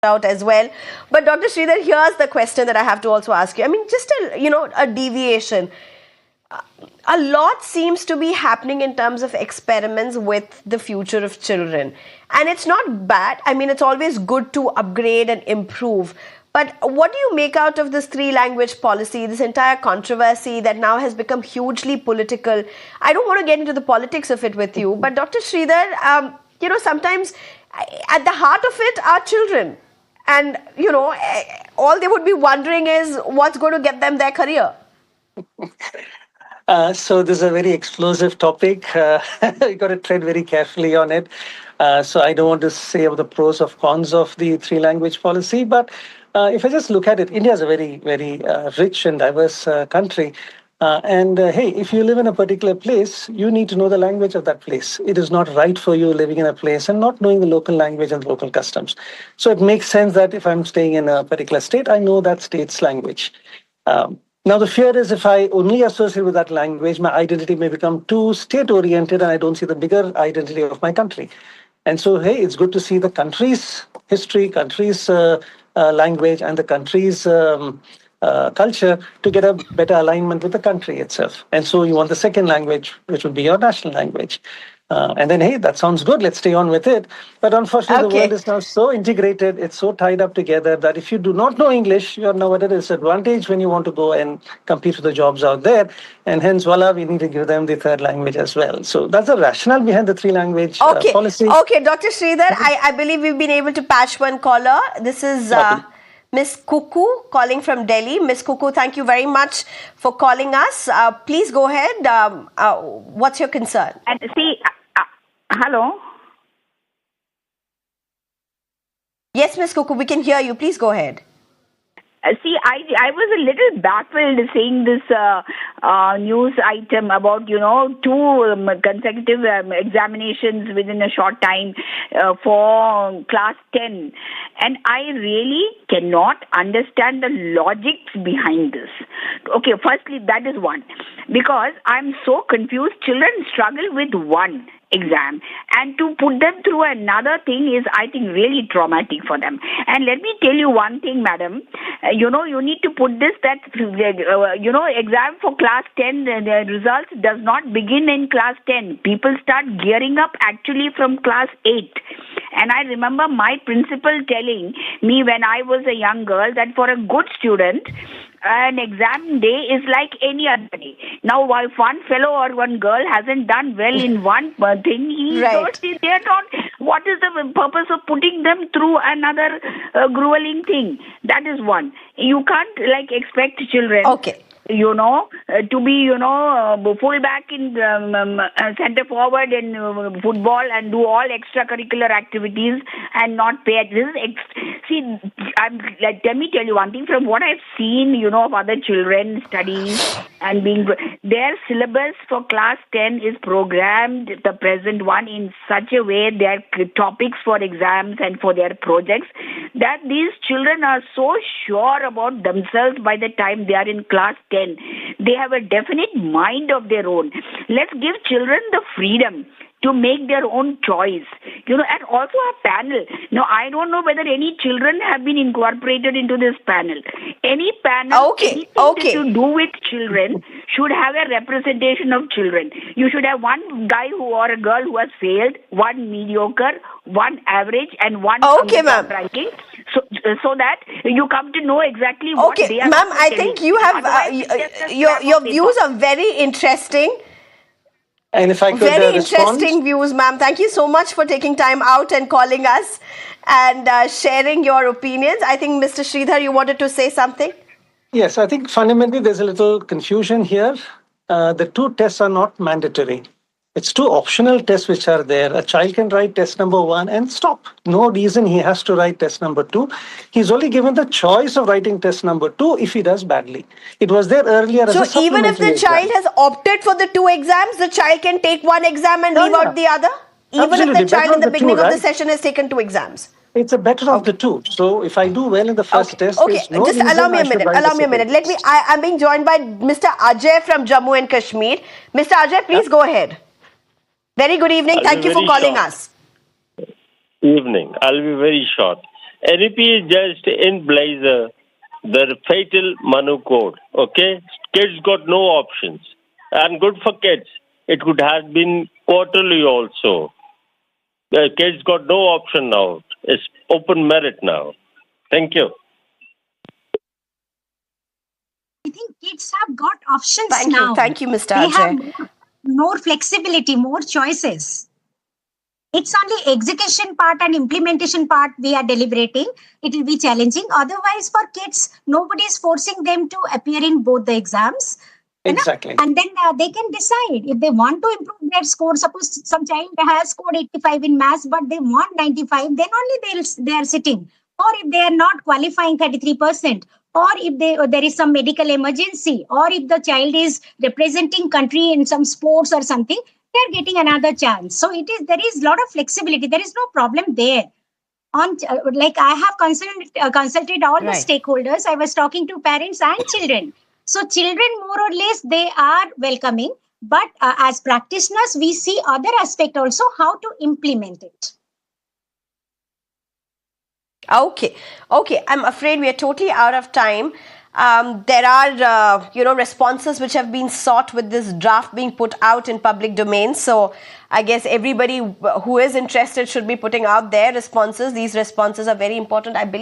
out as well. But Dr. Sridhar, here's the question that I have to also ask you. I mean, just a deviation. A lot seems to be happening in terms of experiments with the future of children. And it's not bad. I mean, it's always good to upgrade and improve. But what do you make out of this three-language policy, this entire controversy that now has become hugely political? I don't want to get into the politics of it with you, but Dr. Sridhar, sometimes at the heart of it are children. And, all they would be wondering is what's going to get them their career. So this is a very explosive topic. You got to tread very carefully on it. So I don't want to say of the pros or cons of the three-language policy, but if I just look at it, India is a very, very rich and diverse country. Hey, if you live in a particular place, you need to know the language of that place. It is not right for you living in a place and not knowing the local language and local customs. So it makes sense that if I'm staying in a particular state, I know that state's language. Now, the fear is if I only associate with that language, my identity may become too state-oriented and I don't see the bigger identity of my country. And so, hey, it's good to see the country's history, country's language, and the country's culture to get a better alignment with the country itself. And so you want the second language, which would be your national language. And then, hey, that sounds good. Let's stay on with it. But unfortunately, the world is now so integrated. It's so tied up together that if you do not know English, you're now at a disadvantage when you want to go and compete for the jobs out there. And hence, voila, we need to give them the third language as well. So that's the rationale behind the three-language policy. Okay, Dr. Sridhar, I believe we've been able to patch one caller. This is Miss Kuku calling from Delhi. Miss Kuku, thank you very much for calling us. Please go ahead. What's your concern? And see, hello? Yes, Miss Kuku, we can hear you. Please go ahead. See, I was a little baffled seeing this news item about, two consecutive examinations within a short time for class 10. And I really cannot understand the logics behind this. Okay, firstly, that is one. Because I'm so confused. Children struggle with one exam, and to put them through another thing is, I think, really traumatic for them. And let me tell you one thing, madam. You need to put this that exam for class 10, the results does not begin in class 10. People start gearing up actually from class 8. And I remember my principal telling me when I was a young girl that for a good student, an exam day is like any other day. Now, if one fellow or one girl hasn't done well in one thing, they are not. What is the purpose of putting them through another grueling thing? That is one. You can't expect children. Okay. To be, full back in center forward in football and do all extracurricular activities and not pay attention. Let me tell you one thing from what I've seen, of other children studying and their syllabus for class 10 is programmed, the present one, in such a way, their topics for exams and for their projects, that these children are so sure about themselves by the time they are in class 10. They have a definite mind of their own. Let's give children the freedom to make their own choice, and also a panel. Now, I don't know whether any children have been incorporated into this panel. Any panel, anything to do with children should have a representation of children. You should have one guy or a girl who has failed, one mediocre, one average, and one ranking. So that you come to know exactly what they are. Ma'am, I think you have your views are very interesting. And if I could very respond. Interesting views, ma'am. Thank you so much for taking time out and calling us and sharing your opinions. I think, Mr. Sridhar, you wanted to say something? Yes, I think fundamentally there's a little confusion here. The two tests are not mandatory. It's two optional tests which are there. A child can write test number 1 and stop. No reason he has to write test number 2. He's only given the choice of writing test number 2 if he does badly. It was there earlier as a supplementary. So even if the child has opted for the 2 exams, the child can take one exam and leave out the other? Even if the child in the beginning of the session has taken 2 exams? It's a better of the two. So if I do well in the first test, no just allow me a minute. I'm being joined by Mr. Ajay from Jammu and Kashmir. Mr. Ajay, please go ahead. Very good evening. Thank you for calling us. Evening. I'll be very short. NEP is just in blazer, the fatal Manu code. Okay, kids got no options, and good for kids. It could have been quarterly also. Kids got no option now. It's open merit now. Thank you. I think kids have got options Thank now. you. Thank you, Mr. They have Ajay. more flexibility, more choices. It's only execution part and implementation part we are deliberating. It will be challenging. Otherwise, for kids, nobody is forcing them to appear in both the exams. Exactly. And then they can decide if they want to improve their score. Suppose some child has scored 85 in maths, but they want 95, then only they are sitting. Or if they are not qualifying 33%, or if there is some medical emergency, or if the child is representing country in some sports or something, they are getting another chance. So there is a lot of flexibility. There is no problem there. Like I have consulted all the stakeholders. I was talking to parents and children. So children, more or less, they are welcoming. But as practitioners, we see other aspect also, how to implement it. Okay. I'm afraid we are totally out of time. There are, responses which have been sought with this draft being put out in public domain. So I guess everybody who is interested should be putting out their responses. These responses are very important, I believe.